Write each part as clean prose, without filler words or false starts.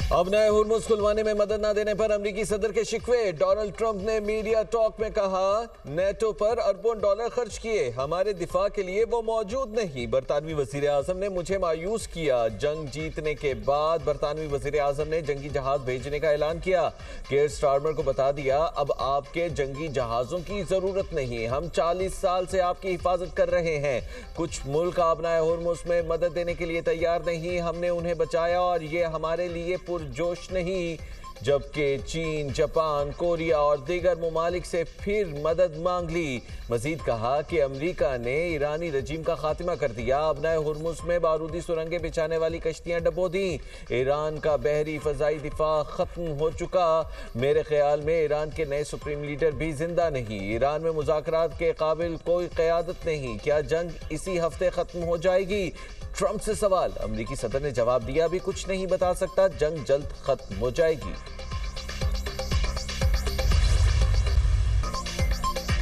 अब नए हुर्मुज़ खुलवाने में मदद न देने पर अमरीकी सदर के शिकवे। डोनाल्ड ट्रंप ने मीडिया टॉक में कहा, नेटो पर अरबों डॉलर खर्च किए, हमारे दिफा के लिए वो मौजूद नहीं। बरतानवी वजीर आजम ने मुझे मायूस किया। जंग जीतने के बाद बरतानवी वजीर आजम ने जंगी जहाज भेजने का ऐलान किया। केयर स्टारमर को बता दिया, अब आपके जंगी जहाजों की जरूरत नहीं, हम 40 साल से आपकी हिफाजत कर रहे हैं। कुछ मुल्क अब नए हुर्मुज़ में मदद देने के लिए तैयार नहीं, हमने उन्हें बचाया और ये हमारे लिए जोश नहीं। जबकि चीन, जापान, कोरिया और दीगर ममालिक से फिर मदद मांग ली। मजीद कहा कि अमेरिका ने ईरानी रजीम का खात्मा कर दिया। अब नए हुर्मुज़ में बारूदी सुरंगें बिछाने वाली कश्तियां डबो दी। ईरान का बहरी फजाई दिफा खत्म हो चुका। मेरे ख्याल में ईरान के नए सुप्रीम लीडर भी जिंदा नहीं। ईरान में मुज़ाकरात के काबिल कोई क़यादत नहीं। क्या जंग इसी हफ्ते खत्म हो जाएगी? ट्रंप से सवाल। अमेरिकी सदर ने जवाब दिया, अभी कुछ नहीं बता सकता, जंग जल्द खत्म हो जाएगी।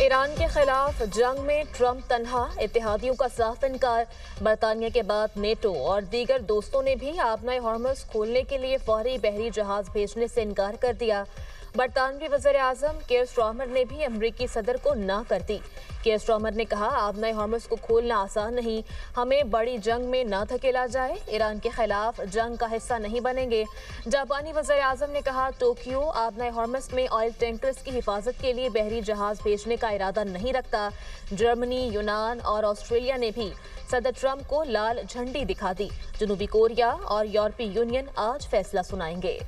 ईरान के खिलाफ जंग में ट्रंप तन्हा, इत्तेहादियों का साफ इनकार। बरतानिया के बाद नेटो और दीगर दोस्तों ने भी आबनाए हॉर्मुज़ खोलने के लिए फौरी बहरी जहाज भेजने से इनकार कर दिया। बरतानवी वज़ीर आज़म केयर स्टारमर ने भी अमरीकी सदर को ना कर दी। केयर स्टारमर ने कहा, आबनाए हॉर्मुज़ को खोलना आसान नहीं, हमें बड़ी जंग में ना धकेला जाए, ईरान के खिलाफ जंग का हिस्सा नहीं बनेंगे। जापानी वज़ीर आज़म ने कहा, टोक्यो आबनाए हॉर्मुज़ में ऑयल टैंकर्स की हिफाजत के लिए बहरी जहाज भेजने का इरादा नहीं रखता। जर्मनी, यूनान और ऑस्ट्रेलिया ने भी सदर ट्रंप को लाल झंडी दिखा दी। जनूबी कोरिया और यूरोपीय यूनियन आज फैसला सुनाएंगे।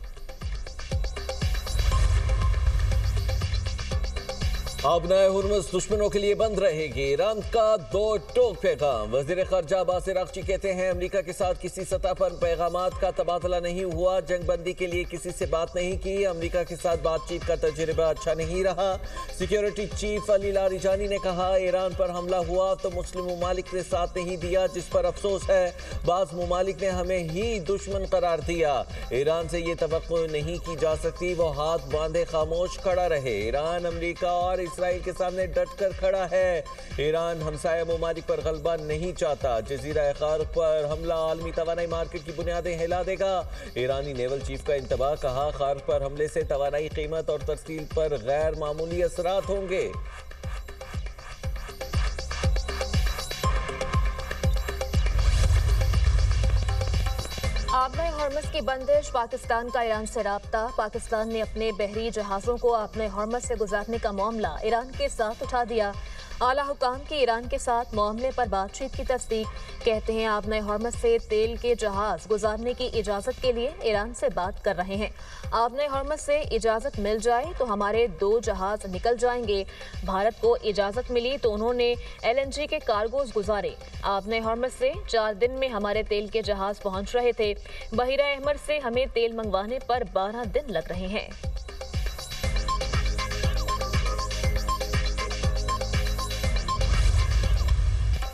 अब नए हुर्मुज़ दुश्मनों के लिए बंद रहेगी। ईरान का दो टोक पैगाम। वज़ीर ख़ारजा अब्बास अराग़ची कहते हैं, अमेरिका के साथ किसी सतह पर पैगामात का तबादला नहीं हुआ, जंग बंदी के लिए किसी से बात नहीं की, अमेरिका के साथ बातचीत का तजुर्बा अच्छा नहीं रहा। सिक्योरिटी चीफ अली लारिजानी ने कहा, ईरान पर हमला हुआ तो मुस्लिम ममालिक ने साथ नहीं दिया, जिस पर अफसोस है। बाज़ ममालिक ने हमें ही दुश्मन करार दिया। ईरान से ये तवक्को नहीं की जा सकती वो हाथ बांधे खामोश खड़ा रहे। ईरान अमेरिका और इसराइल के सामने डट कर खड़ा है। ईरान हमसाया ममालिक पर गलबा नहीं चाहता। जजीरा खार्क पर हमला आलमी तवानाई मार्केट की बुनियादें हिला देगा। ईरानी नेवल चीफ का इंतबाह, कहा, खार्क पर हमले से तवानाई कीमत और तरसील पर गैर मामूली असरात होंगे। आबनाए हॉर्मुज़ की बंदिश, पाकिस्तान का ईरान से राब्ता। पाकिस्तान ने अपने बहरी जहाज़ों को आबनाए हॉर्मुज़ से गुजारने का मामला ईरान के साथ उठा दिया। आला हुकाम की ईरान के साथ मामले पर बातचीत की तस्दीक। कहते हैं, आबनाए हॉर्मुज़ से तेल के जहाज़ गुजारने की इजाज़त के लिए ईरान से बात कर रहे हैं। आबनाए हॉर्मुज़ से इजाज़त मिल जाए तो हमारे 2 जहाज़ निकल जाएंगे। भारत को इजाज़त मिली तो उन्होंने LNG के कार्गोज गुजारे। आबनाए हॉर्मुज़ से 4 दिन में हमारे तेल के जहाज़ पहुँच रहे थे। बहिरा अहमर से हमें तेल मंगवाने पर 12 दिन लग रहे हैं।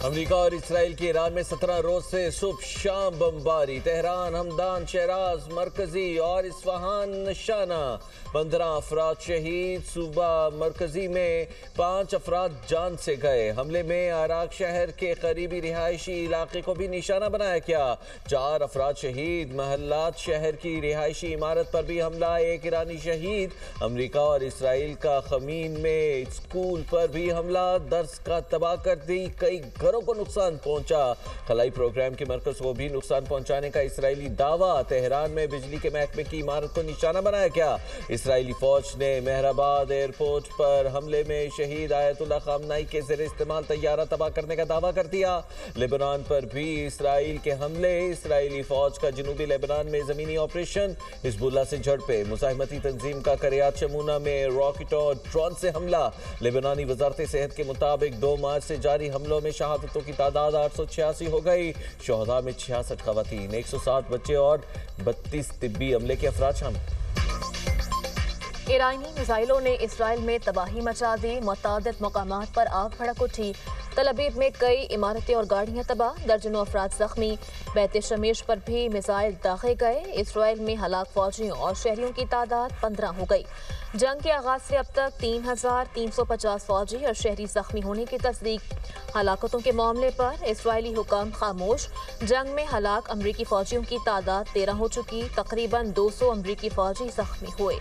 अमेरिका और इसराइल की ईरान में 17 रोज से सुबह शाम बमबारी। तेहरान, हमदान, शहराज, मरकजी और इस्फहान निशाना। 15 अफराद शहीद। सुबह मरकजी में 5 अफराद जान से गए। हमले में अराक शहर के करीबी रिहायशी इलाके को भी निशाना बनाया गया। 4 अफराद शहीद। महल्लात शहर की रिहायशी इमारत पर भी हमला, 1 ईरानी शहीद। अमेरिका और इसराइल का खमीन में स्कूल पर भी हमला, दर्स का तबाह कर दी, कई घरों को नुकसान पहुंचा। खलाई प्रोग्राम के मरकज को भी नुकसान पहुंचाने का इसराइली दावा। तेहरान में बिजली के महकमे की इमारत को निशाना बनाया गया। इसराइली फौज ने मेहराबाद एयरपोर्ट पर हमले में शहीद आयतुल्लाह खामनाई के ज़ेरे इस्तेमाल तैयारा तबाह करने का दावा कर दिया। लेबनान पर भी इसराइल के हमले। इसराइली फौज का जनूबी लेबनान में जमीनी ऑपरेशन। हिजबुल्लाह से झड़पें। मुजाहिमती तंजीम का करियात शमूना में रॉकेट और ड्रोन से हमला। लेबनानी वजारत सेहत के मुताबिक 2 मार्च से जारी हमलों में शहादतों की तादाद 886 हो गई। शोहदा में 66 खवातीन, 107 बच्चे और 32 तिब्बी अमले के अफराद शामिल। ईरानी मिसाइलों ने इसराइल में तबाही मचा दी। मुतादिद मकामात पर आग भड़क उठी। तल अबीब में कई इमारतें और गाड़ियां तबाह, दर्जनों अफराद जख्मी। बैत शमेश पर भी मिसाइल दागे गए। इसराइल में हलाक फौजियों और शहरियों की तादाद 15 हो गई। जंग के आगाज से अब तक 3,350 फौजी और शहरी जख्मी होने की तस्दीक। हलाकतों के मामले पर इसराइली हुकाम खामोश। जंग में हलाक अमरीकी फौजियों की तादाद 13 हो चुकी। तकरीबन 200 अमरीकी फौजी जख्मी हुए।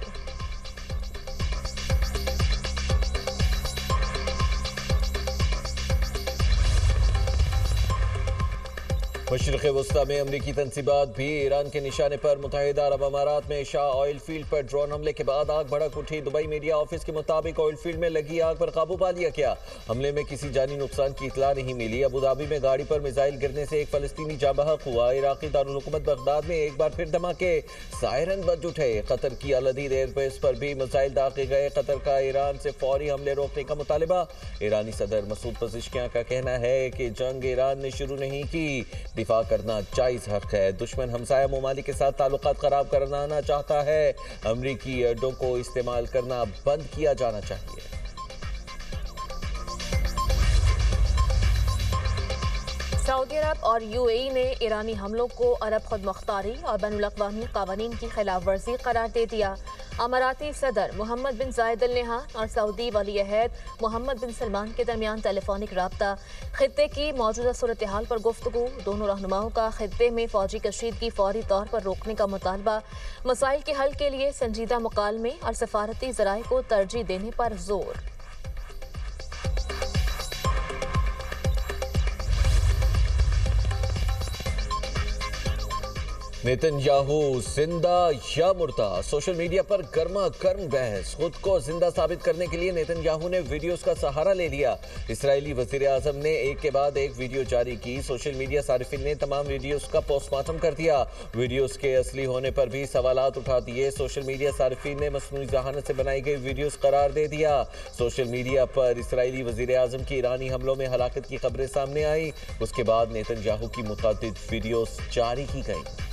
मशरिक़ वस्ता में अमरीकी तंसीबात भी ईरान के निशाने पर। मुत्तहिदा अरब अमारात में शाह ऑयल फील्ड पर ड्रोन हमले के बाद आग भड़क उठी। दुबई मीडिया ऑफिस के मुताबिक ऑयल फील्ड में लगी आग पर काबू पा लिया गया। हमले में किसी जानी नुकसान की इतला नहीं मिली। अबूधाबी में गाड़ी पर मिसाइल गिरने से एक फलस्तीनी जाँ बहक हुआ। इराकी दारुल हुकूमत बगदाद में एक बार फिर धमाके, सायरन बज उठे। कतर की अल अदीद एयरबेस पर भी मिसाइल दागे गए। कतर का ईरान से फौरी हमले रोकने का मुतालबा। ईरानी सदर मसूद पज़ेश्कियां का कहना है कि जंग ईरान ने शुरू नहीं की, दिफा करना जायज हक है। दुश्मन हमसाया ममालिक के साथ ताल्लुकात खराब करना चाहता है। अमरीकी अड्डों को इस्तेमाल करना बंद किया जाना चाहिए। सऊदी अरब और यूएई ने ईरानी हमलों को अरब खुद मुख्तारी और बैनुल-अक़वामी क़वानीन की खिलाफ वर्जी करार दे दिया। अमाराती सदर मोहम्मद बिन जायद अल नहयान और सऊदी वली अहद मोहम्मद बिन सलमान के दरमियान टेलीफोनिक राब्ता। खित्ते की मौजूदा सूरत हाल पर गुफ्तगू। दोनों रहनुमाओं का खित्ते में फौजी कशीदगी फौरी तौर पर रोकने का मुतालबा। मसाइल के हल के लिए संजीदा मुकालमे और सफारती ज़राए को तरजीह देने पर जोर। नेतन्याहू जिंदा या मुर्दा, सोशल मीडिया पर गर्मा गर्म बहस। खुद को जिंदा साबित करने के लिए नेतन्याहू ने वीडियोस का सहारा ले लिया। इसराइली वजीर आजम ने एक के बाद एक वीडियो जारी की। सोशल मीडिया सारिफिन ने तमाम वीडियोस का पोस्टमार्टम कर दिया। वीडियोस के असली होने पर भी सवालात उठा दिए। सोशल मीडिया सारिफिन ने मसनूई जहानत से बनाई गई वीडियोस करार दे दिया। सोशल मीडिया पर इसराइली वजीर आजम की ईरानी हमलों में हलाकत की खबरें सामने आई। उसके बाद नेतन्याहू की मुतादिद वीडियोस जारी की गई।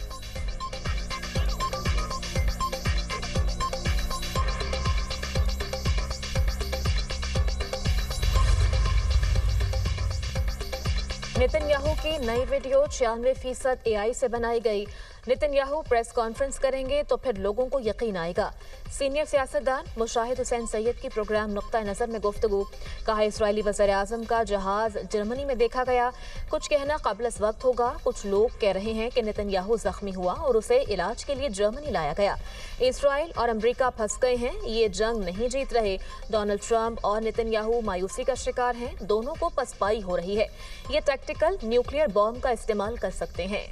नेतन्याहू की नई वीडियो 96% एआई से बनाई गई। नेतन्याहू प्रेस कॉन्फ्रेंस करेंगे तो फिर लोगों को यकीन आएगा। सीनियर सियासतदान मुशाहिद हुसैन सैयद की प्रोग्राम नुक्ता नज़र में गुफ्तगू। कहा इसराइली वज़ीर आज़म का जहाज जर्मनी में देखा गया। कुछ कहना काबिल वक्त होगा। कुछ लोग कह रहे हैं कि नेतन्याहू जख्मी हुआ और उसे इलाज के लिए जर्मनी लाया गया। इसराइल और अमरीका फंस गए हैं, ये जंग नहीं जीत रहे। डोनाल्ड ट्रंप और नेतन्याहू मायूसी का शिकार हैं। दोनों को पसपाई हो रही है। ये टैक्टिकल न्यूक्लियर बॉम्ब का इस्तेमाल कर सकते हैं।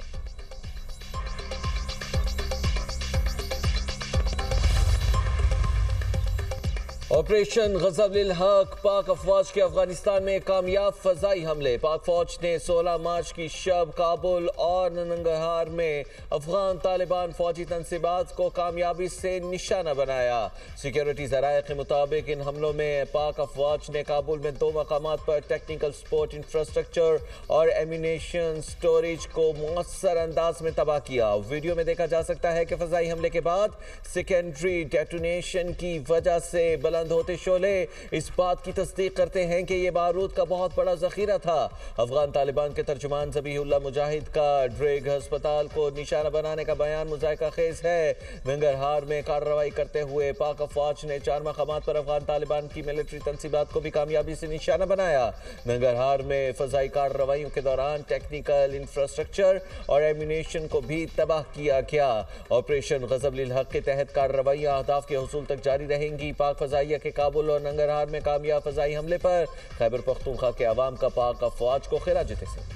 ऑपरेशन गज़ब-उल हक, पाक अफवाज के अफगानिस्तान में कामयाब फजाई हमले। पाक फौज ने 16 मार्च की शब काबुल और नंगरहार में अफगान तालिबान फौजी तंसीबात को कामयाबी से निशाना बनाया। सिक्योरिटी ज़राए के मुताबिक इन हमलों में पाक अफवाज ने काबुल में 2 मकामात पर टेक्निकल सपोर्ट इंफ्रास्ट्रक्चर और एम्यूनेशन स्टोरेज को मुअस्सर अंदाज में तबाह किया। वीडियो में देखा जा सकता है कि फजाई हमले के बाद सेकेंडरी डेटोनेशन की वजह से बुलंद होते शोले इस बात की तस्दीक करते हैं कि यह बारूद का बहुत बड़ा जखीरा था। अफगान तालिबान के तर्जुमान ज़बीहुल्लाह मुजाहिद का ड्रेग अस्पताल को निशाना बनाने का बयान मुज़ाहिका खेज है। नंगरहार में कार्रवाई करते हुए पाक अफवाज ने 4 मकामात पर अफगान तालिबान की मिलिट्री तंसीबात को भी कामयाबी से निशाना बनाया। नंगरहार में फजाई कार्रवाइयों के दौरान टेक्निकल इंफ्रास्ट्रक्चर और एम्यूनेशन को भी तबाह किया गया। ऑपरेशन गज़ब-उल हक के तहत कार्रवाइयाँ अहदाफ के हुसूल तक जारी रहेंगी। पाक फजाइया के काबुल और नंगरहार में कामयाब फजाई हमले पर खैबर पख्तूनख्वा के अवाम का पाक अफवाज को खिराज तहसीन।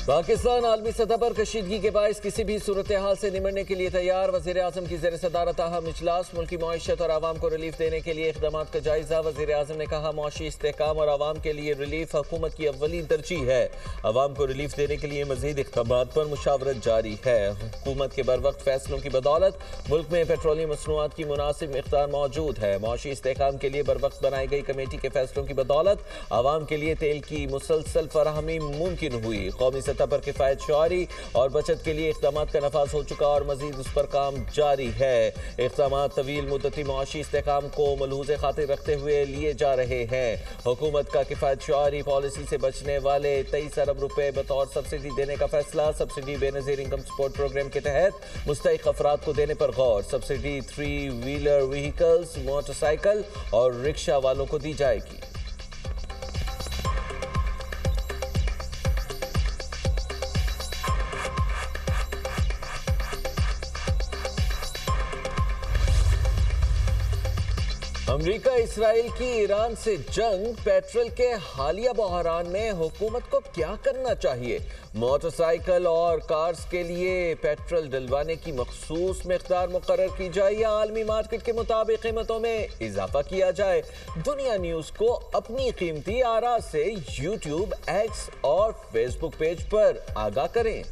पाकिस्तान आलमी सतह पर कशीदगी के बायस किसी भी सूरत हाल से निमटने के लिए तैयार। वज़ीर आज़म की ज़ेर सदारत अहम इजलास। मुल्की मईशत और आवाम को रिलीफ देने के लिए इक़दामात का जायजा। वज़ीर आज़म ने कहा मौशी इस्तेहकाम और आवाम के लिए रिलीफ हुकूमत की अव्वलीन तरजीह है। आवाम को रिलीफ देने के लिए मज़ीद इक़दामात पर मुशावरत जारी है। हुकूमत के बरवक्त फैसलों की बदौलत मुल्क में पेट्रोलियम मसनूआत की मुनासिब मिक़दार मौजूद है। मौशी इस्तेहकाम के लिए बरवक्त बनाई गई कमेटी के फैसलों की बदौलत आवाम के लिए तेल की मुसलसल फराहमी मुमकिन हुई। कौमी سطح پر کفایت شعاری اور بچت کے لیے اقدامات کا نفاذ ہو چکا اور مزید اس پر کام جاری ہے۔ اقدامات طویل مدتی معاشی استحکام کو ملحوظ خاطر رکھتے ہوئے لیے جا رہے ہیں۔ حکومت کا کفایت شعاری پالیسی سے بچنے والے 23 ارب روپے بطور سبسڈی دینے کا فیصلہ۔ سبسڈی بے نظیر انکم سپورٹ پروگرام کے تحت مستحق افراد کو دینے پر غور۔ Subsidy 3 wheeler vehicles, motor cycle اور رکشہ والوں کو دی جائے گی۔ امریکہ اسرائیل کی ایران سے جنگ، پیٹرول کے حالیہ بحران میں حکومت کو کیا کرنا چاہیے؟ موٹر سائیکل اور کارز کے لیے پیٹرول ڈلوانے کی مخصوص مقدار مقرر کی جائے یا عالمی مارکیٹ کے مطابق قیمتوں میں اضافہ کیا جائے؟ دنیا نیوز کو اپنی قیمتی آراء سے یوٹیوب، ایکس اور فیس بک پیج پر آگاہ کریں۔